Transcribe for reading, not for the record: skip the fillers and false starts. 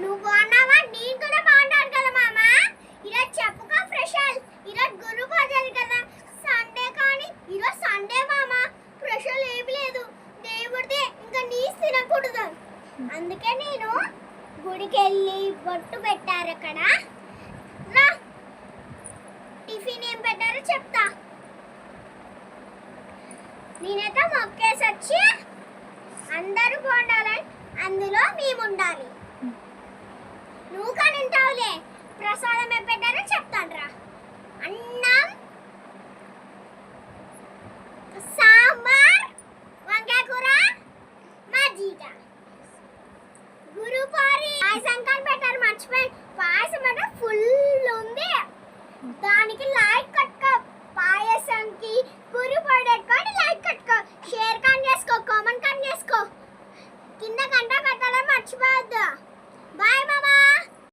నువ్వు బాగున్నావా? నేను కూడా బాగుంటాను కదా మామ. ఈరోజు చెప్పుకో స్పెషల్. ఈరోజు గురు పూజలు కదా, సండే. కానీ ఈరోజు సండే మామ, స్పెషల్ ఏమి లేదు. దేవుడిదే, ఇంకా నీసు తినకూడదు. అందుకే నేను గుడికి వెళ్ళి బొట్టు పెట్టారు అక్కడ. రా, టిఫిన్ ఏం పెట్టారో చెప్తా. నేనైతే మొక్కేసి వచ్చి అందరూ బాగుండాలని అందులో మేము ఉండాలి. నువ్వు కానీ ఉంటావులే. ప్రసాదం ఏం పెట్టారో చెప్తాను రా. అన్నం, సాంబార్, వంకాయ కూర, మజ్జిగ. గురుపారి పాయసం కానీ పెట్టారు, మర్చిపోయి. పాయసం అంటే ఫుల్ ఉంది. దానికి లైక్ కట్టుకో. పాయసంకి గురుపారి పెట్టుకొని లైక్ కట్టుకో. షేర్ కానీ చేసుకో, కామెంట్ కానీ చేసుకో. కింద గంట పెట్టాలని